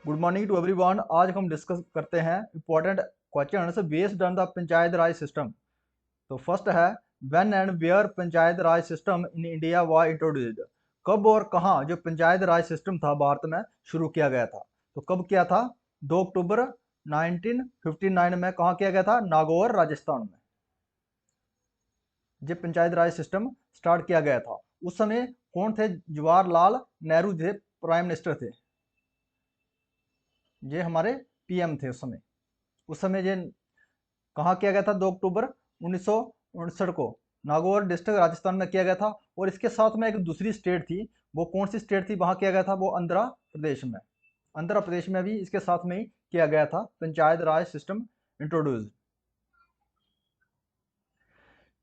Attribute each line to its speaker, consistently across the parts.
Speaker 1: Good morning to everyone. आज हम discuss करते हैं important questions based on the panchayat raj system. तो फर्स्ट है, when and where panchayat raj system in India was introduced. कब और कहाँ जो पंचायत राज सिस्टम था भारत में शुरू किया गया था। तो कब किया था? 2 अक्टूबर 1959 में। कहाँ किया गया था? नागौर, राजस्थान में। ये पंचायत राज सिस्टम स्टार्ट किया गया था। उस समय कौन थे? जवाहरलाल नेहरू थे, प्राइम मिनिस्टर थे। ये हमारे पीएम थे उस समय ये कहाँ किया गया था? 2 अक्टूबर 1959 को नागौर डिस्ट्रिक्ट राजस्थान में किया गया था। और इसके साथ में एक दूसरी स्टेट थी, वो कौन सी स्टेट थी? वहाँ किया गया था वो आंध्र प्रदेश में। आंध्र प्रदेश में भी इसके साथ में ही किया गया था panchayat raj system introduce.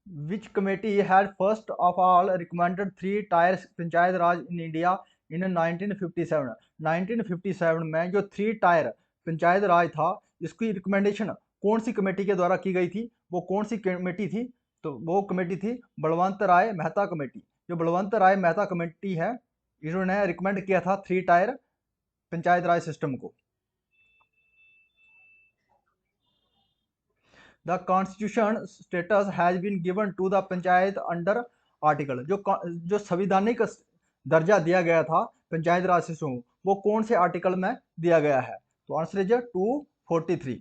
Speaker 1: Which committee had first of all recommended 3 tier panchayat raj in India in 1957। 1957 में जो 3 टायर पंचायत राज था, इसकी रिकमेंडेशन कौन सी कमेटी के द्वारा की गई थी? वो कौन सी कमेटी थी? तो वो कमेटी थी बलवंत राय मेहता कमेटी। जो बलवंत राय मेहता कमेटी है, इन्होंने रिकमेंड किया था 3 टायर पंचायत राज सिस्टम को। The constitution status has been given to the panchayat under article. जो संविधानिक दर्जा दिया गया था पंचायत राज सिस्टम, वो कौन से आर्टिकल में दिया गया है? तो आंसर इज 243।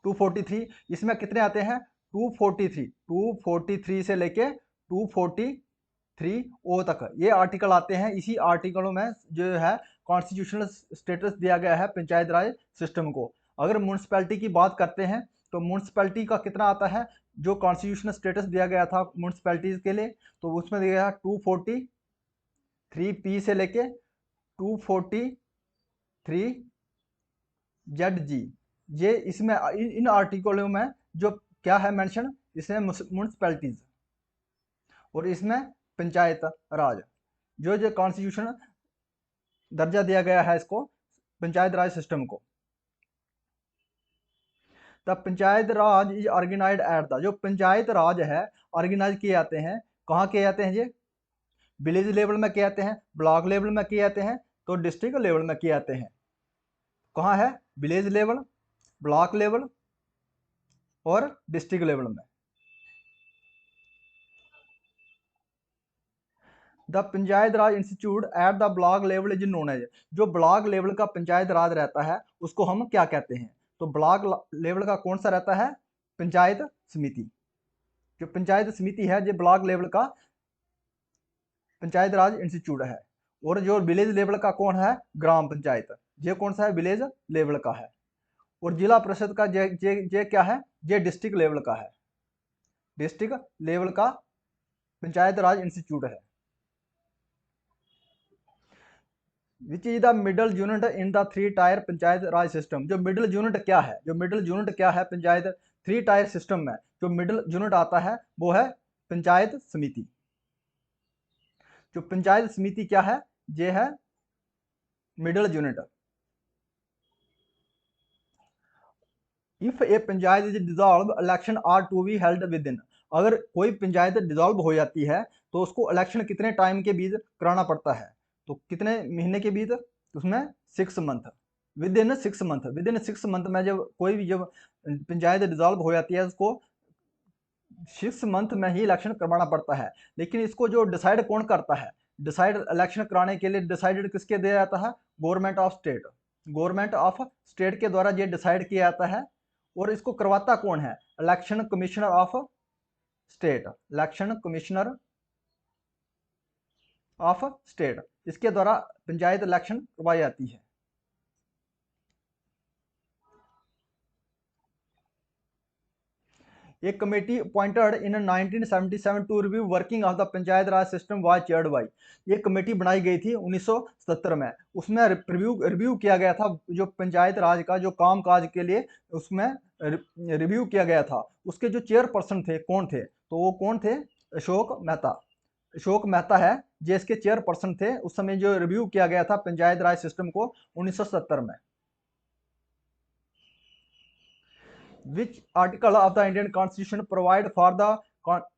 Speaker 1: 243। इसमें कितने आते हैं? 243। 243 से लेके 243 ओ तक ये आर्टिकल आते हैं। इसी आर्टिकलों में जो है कॉन्स्टिट्यूशनल स्टेटस दिया गया है पंचायत राज सिस्टम को। अगर म्यूनसिपैलिटी की बात करते हैं तो म्यूनसिपैलिटी का कितना आता है? जो कॉन्स्टिट्यूशनल स्टेटस दिया गया था म्यूनसिपैलिटीज के लिए, तो उसमें दिया गया 243 पी से लेके 243 जेड जी। ये इसमें इन आर्टिकलों में जो क्या है मेंशन, इसमें म्यूनसिपैलिटीज और इसमें पंचायत राज। जो जो कॉन्स्टिट्यूशन दर्जा दिया गया है इसको पंचायत राज सिस्टम को। The panchayat raj is organised at the. जो पंचायत राज है ऑर्गेनाइज किए जाते हैं, कहाँ किए जाते हैं? ये विलेज लेवल में किए जाते हैं, ब्लॉक लेवल में किए जाते हैं, तो डिस्ट्रिक्ट लेवल में किए जाते हैं। कहाँ है? विलेज लेवल, ब्लॉक लेवल और डिस्ट्रिक्ट लेवल में। The panchayat raj institute at the block level is known as. जो ब्लॉक लेवल का पंचायत राज रहता है उसको हम क्या कहते हैं? तो ब्लॉक लेवल का कौन सा रहता है? पंचायत समिति। जो पंचायत समिति है, जो ब्लॉक लेवल का पंचायत राज इंस्टीट्यूट है। और जो विलेज लेवल का कौन है? ग्राम पंचायत। ये कौन सा है? विलेज लेवल का है। और जिला परिषद का जे क्या है? ये डिस्ट्रिक्ट लेवल का है। डिस्ट्रिक्ट लेवल का पंचायत राज इंस्टीट्यूट है। Which is the middle unit in the 3 tier panchayat raj system. जो मिडल यूनिट क्या है? जो मिडल यूनिट क्या है पंचायत 3 टायर सिस्टम में? जो मिडल यूनिट आता है वो है पंचायत समिति। जो पंचायत समिति क्या है? ये है middle unit. If a panchayat is dissolve election are to be held within. अगर कोई पंचायत डिसॉल्व हो जाती है तो उसको इलेक्शन कितने टाइम के बीच कराना पड़ता है? तो कितने महीने के बीच? उसमें 6 month. With in 6 month. With in 6 month में जब कोई भी जब पंचायत डिसॉल्व हो जाती है उसको 6 मंथ में ही इलेक्शन करवाना पड़ता है। लेकिन इसको जो डिसाइड कौन करता है? डिसाइड इलेक्शन कराने के लिए डिसाइडेड किसके दिया जाता है? Government of state. Government of state के द्वारा ये डिसाइड किया जाता है। और इसको करवाता कौन है? Election commissioner of state. Election commissioner of state, इसके द्वारा पंचायत इलेक्शन करवाई जाती है। एक committee appointed in 1977 to review working of the panchayat raj system was chaired by. ये कमेटी बनाई गई थी 1977 में। उसमें रिव्यू किया गया था जो पंचायत राज का जो काम काज के लिए उसमें रिव्यू किया गया था। उसके जो चेयरपर्सन थे कौन थे? तो वो कौन थे? अशोक मेहता। अशोक मेहता है जो इसके चेयरपर्सन थे उस समय जो रिव्यू किया गया था पंचायत राज सिस्टम को 1970 में। Which article of the Indian constitution provide for the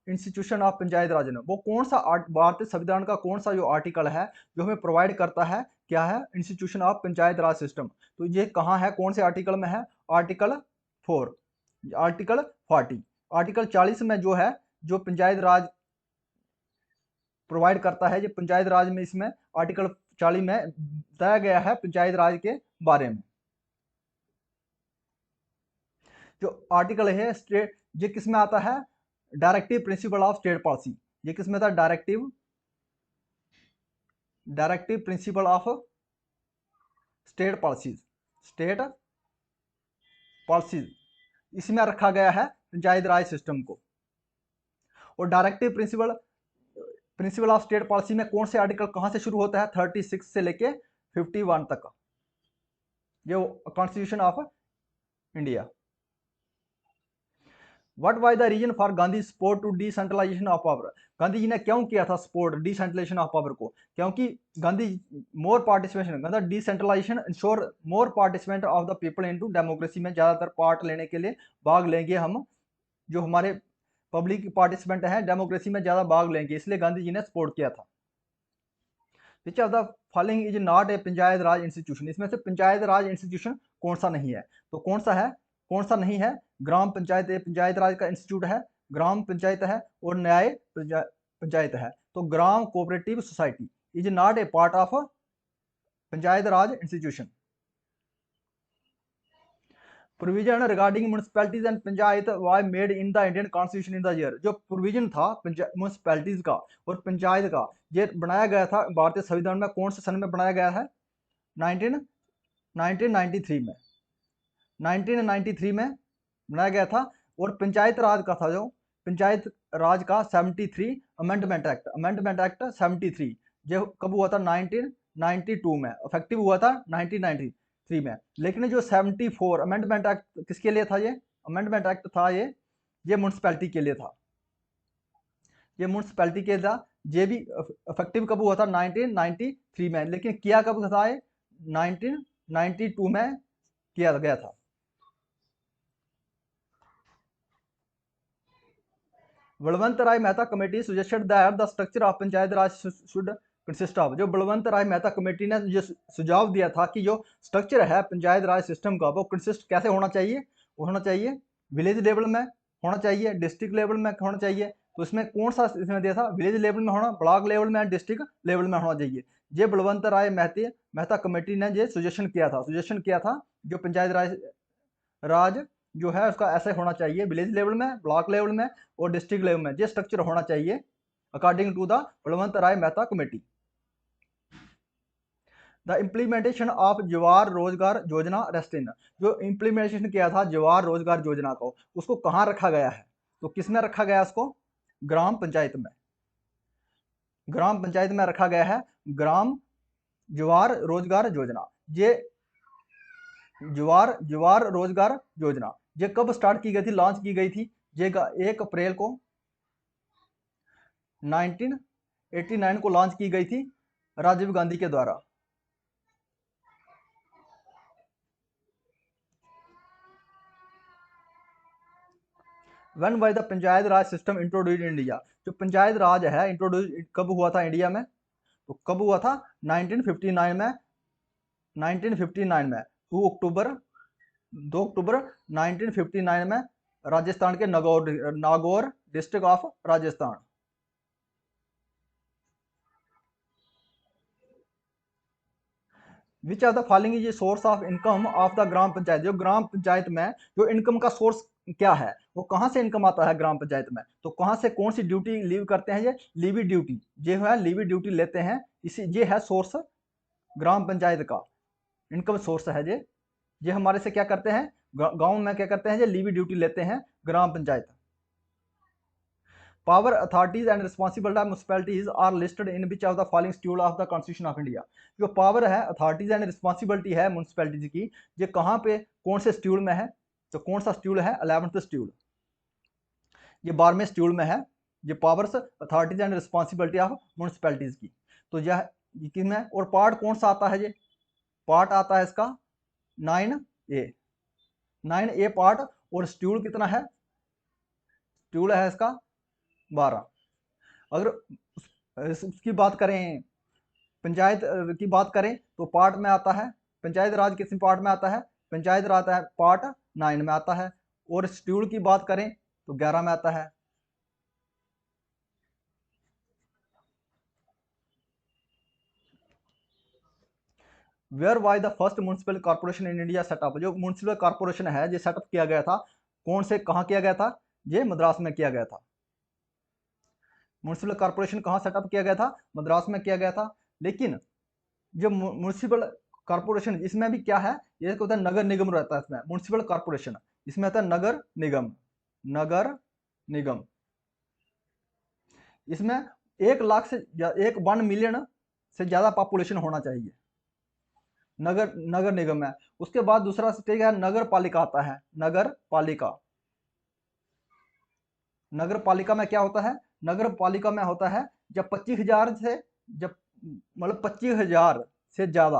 Speaker 1: institution of panchayat raj. वो कौन सा भारतीय संविधान का कौन सा जो आर्टिकल है जो हमें प्रोवाइड करता है क्या है, institution of panchayat raj system. तो ये कहाँ है, कौन से आर्टिकल में है, आर्टिकल 4, आर्टिकल 40, आर्टिकल 40 में जो है, जो पंचायत राज प्रोवाइड करता है, जो पंचायत राज में इसमें आर्टिकल 40 में बताया गया है पंचायत राज के बारे में। जो आर्टिकल है स्टेट, ये किस में आता है, directive principle of state policy, ये किस में था, directive principle of state policies, state policies, इसमें रखा गया है पंचायत राज सिस्टम को। और directive principle of state policy में कौन से आर्टिकल कहां से शुरू होता है, 36 से लेके 51 तक, ये constitution of India. What was the reason for Gandhi support to decentralisation of power, Gandhi ji ने क्यों किया था सपोर्ट डिसेंट्रलाइजेशन ऑफ पावर को, क्योंकि गांधी मोर पार्टिसिपेशन, मतलब decentralisation ensure more participant of the people into democracy में ज़्यादातर पार्ट लेने के लिए, भाग लेंगे हम, जो हमारे पब्लिक पार्टिसिपेंट हैं डेमोक्रेसी में ज़्यादा भाग लेंगे, इसलिए गांधी जी ने सपोर्ट किया था। विच of the following is not A panchayat raj institution, इसमें से पंचायत राज इंस्टीट्यूशन कौन सा नहीं है, तो कौन सा है, कौन सा नहीं है, ग्राम पंचायत पंचायत राज का इंस्टीट्यूट है, ग्राम पंचायत है, और न्याय पंचायत है। तो gram cooperative society is not a part of panchayat raj institution. Provision regarding municipalities and panchayat was made in the Indian constitution in the year, जो प्रोविजन था म्यूनिसिपैलिटीज का और पंचायत का, ये बनाया गया था भारतीय संविधान में, कौन से सन में बनाया गया है, 1993 में, 1993 में बनाया गया था। और पंचायत राज का था, जो पंचायत राज का 73 अमेंडमेंट एक्ट, 73 जो कब हुआ था, 1992 में, इफेक्टिव हुआ था 1993 में। लेकिन जो 74 अमेंडमेंट एक्ट किसके लिए था, ये अमेंडमेंट एक्ट था, ये म्यूनिसिपैलिटी के लिए था, ये म्यूनिसिपैलिटी के था, ये भी इफेक्टिव कब हुआ था, 1993 में, लेकिन किया कब था, ये 1992 में किया गया था। Balwant Rai Mehta committee suggested that the structure of panchayat raj should consist of, जो बलवंत राय मेहता कमेटी ने जो सुझाव दिया था कि जो स्ट्रक्चर है पंचायत राज सिस्टम का, वो कंसिस्ट कैसे होना चाहिए, वो होना चाहिए विलेज लेवल में होना चाहिए, डिस्ट्रिक्ट लेवल में होना चाहिए। तो इसमें कौन सा इसमें दिया था, विलेज लेवल में होना, ब्लॉक लेवल में, डिस्ट्रिक्ट लेवल में होना चाहिए। ये बलवंत राय मेहता कमेटी ने ये सजेशन किया था जो पंचायत राज जो है उसका ऐसे होना चाहिए, विलेज लेवल में, ब्लॉक लेवल में और डिस्ट्रिक्ट लेवल में, ये स्ट्रक्चर होना चाहिए according to the Balwant Rai Mehta committee. The implementation of Jawahar Rozgar Yojana रेस्टिन, जो इम्प्लीमेंटेशन किया था जवाहर रोजगार योजना को, उसको कहाँ रखा गया है, तो किस में रखा गया उसको, ग्राम पंचायत में, ग्राम पंचायत में रखा गया है ग्राम जवाहर रोजगार योजना। ये जवाहर रोजगार योजना ये कब स्टार्ट की गई थी, लॉन्च की गई थी, ये 1 अप्रैल को 1989 को लॉन्च की गई थी राजीव गांधी के द्वारा। When was the panchayat raj system introduce in India, जो पंचायत राज है इंट्रोड्यूस कब हुआ था इंडिया में, तो कब हुआ था 1959 में, 2 अक्टूबर 1959 में, राजस्थान के Nagaur district of Rajasthan. Which of the following is source of income of the gram panchayat, जो ग्राम पंचायत में जो इनकम का सोर्स क्या है, वो कहाँ से इनकम आता है ग्राम पंचायत में, तो कहाँ से कौन सी ड्यूटी लीव करते हैं, ये लीवी ड्यूटी, ये है लीवी ड्यूटी लेते हैं, इसी ये है सोर्स ग्राम पंचायत का इनकम सोर्स है। ये हमारे से क्या करते हैं, गांव में क्या करते हैं, ये लीवी ड्यूटी लेते हैं gram panchayat. Power authorities and responsibility of municipalities are listed in which of the following schedule of the constitution of India, जो पावर है अथॉरिटीज एंड रिस्पॉन्सिबिलिटी है म्यूनिसिपैलिटीज की, ये कहाँ पे कौन से शेड्यूल में है, तो कौन सा शेड्यूल है, 11th शेड्यूल, ये 12वें शेड्यूल में है, ये powers authorities and responsibility of municipalities की। तो यह किसमें, और पार्ट कौन सा आता है, ये पार्ट आता है इसका 9A पार्ट, और शेड्यूल कितना है, शेड्यूल है इसका 12। अगर उसकी बात करें पंचायत की बात करें तो पार्ट में आता है, पंचायत राज किस पार्ट में आता है, पंचायत राज आता है पार्ट 9 में आता है। और शेड्यूल की बात करें तो 11 में आता है। Where why the first municipal corporation in India set up, जो म्यूनसिपल कॉर्पोरेशन है जो सेटअप किया गया था, कौन से कहाँ किया गया था, ये मद्रास में किया गया था। म्यूनसिपल कॉर्पोरेशन कहाँ सेटअप किया गया था, मद्रास में किया गया था। लेकिन जो म्यूनसिपल कॉर्पोरेशन इसमें भी क्या है, ये होता है नगर निगम रहता है इसमें, म्यूनसिपल कॉर्पोरेशन इसमें होता है नगर निगम, नगर निगम। इसमें 1 लाख से 1 मिलियन से ज्यादा पॉपुलेशन होना चाहिए, नगर नगर निगम है। उसके बाद दूसरा स्टेज है नगर पालिका आता है, नगर पालिका। नगर पालिका में क्या होता है, नगर पालिका में होता है जब 25,000 से, जब मतलब 25,000 से ज्यादा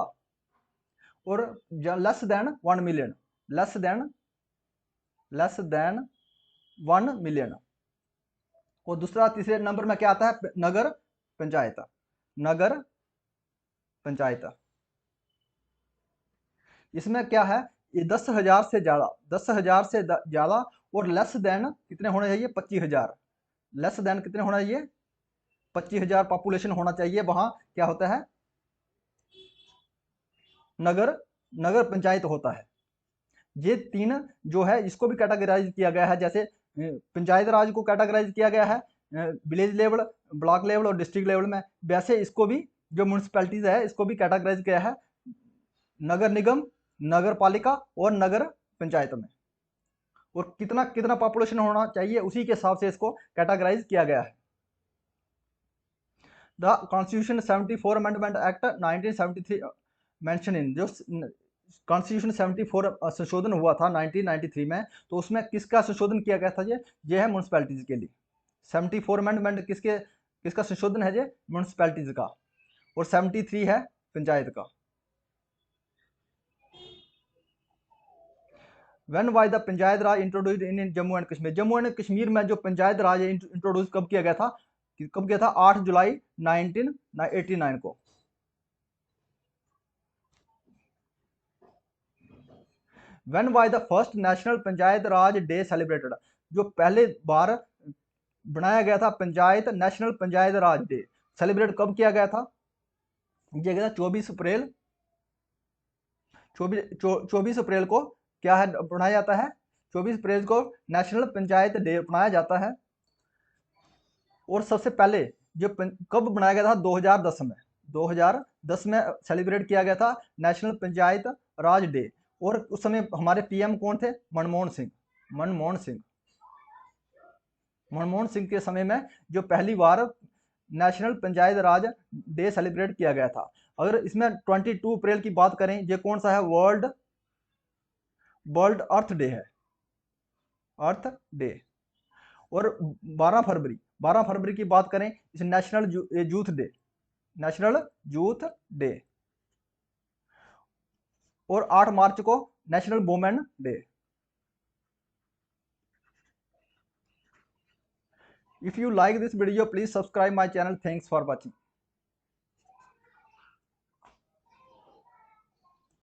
Speaker 1: और less than 1 million, less than 1 million. और दूसरा तीसरे नंबर में क्या आता है, नगर पंचायत, नगर पंचायत। इसमें क्या है, ये 10,000 से ज्यादा, 10,000 से ज्यादा और लेस देन कितने होने चाहिए, 25,000, लेस देन कितने होना चाहिए, 25,000 पॉपुलेशन होना चाहिए। वहां क्या होता है, नगर नगर पंचायत होता है। ये तीन जो है इसको भी कैटेगराइज किया गया है, जैसे पंचायत राज को कैटेगराइज किया गया है विलेज लेवल, ब्लॉक लेवल और डिस्ट्रिक्ट लेवल में, वैसे इसको भी जो म्यूनसिपैलिटीज है इसको भी कैटेगराइज किया है नगर निगम, नगर पालिका और नगर पंचायत में। और कितना कितना पॉपुलेशन होना चाहिए उसी के हिसाब से इसको कैटेगराइज किया गया है। The constitution 74 amendment act 1973 mention in, जो कॉन्स्टिट्यूशन 74 संशोधन हुआ था 1993 में, तो उसमें किसका संशोधन किया गया था, ये है म्यूनसिपैलिटीज के लिए। 74 अमेंडमेंट किसका संशोधन है, ये म्यूनसिपैलिटीज का। और 73 है पंचायत का। When was the panchayat Raj introduced in Jammu and Kashmir, Jammu and Kashmir में जो पंचायत राज इंट्रोड्यूस कब किया गया था, 8 जुलाई 1989 को। When was the first national panchayat Raj day celebrated, जो पहले बार बनाया गया था पंचायत नेशनल पंचायत राज डे, सेलिब्रेट कब किया गया था, ये गया था 24 अप्रैल, 24 अप्रैल को क्या है बनाया जाता है, 24 अप्रैल को नेशनल पंचायत डे बनाया जाता है। और सबसे पहले जो कब बनाया गया था, 2010 में, 2010 में सेलिब्रेट किया गया था नेशनल पंचायत राज डे। और उस समय हमारे पीएम कौन थे, मनमोहन सिंह, मनमोहन सिंह। मनमोहन सिंह के समय में जो पहली बार नेशनल पंचायत राज डे सेलिब्रेट किया गया था। अगर इसमें 22 अप्रैल की बात करें, ये कौन सा है, वर्ल्ड अर्थ डे है, अर्थ डे। और 12 फरवरी की बात करें, इसे national youth day, national youth day. और 8 मार्च को national women day. If you like this video, please subscribe my channel. Thanks for watching.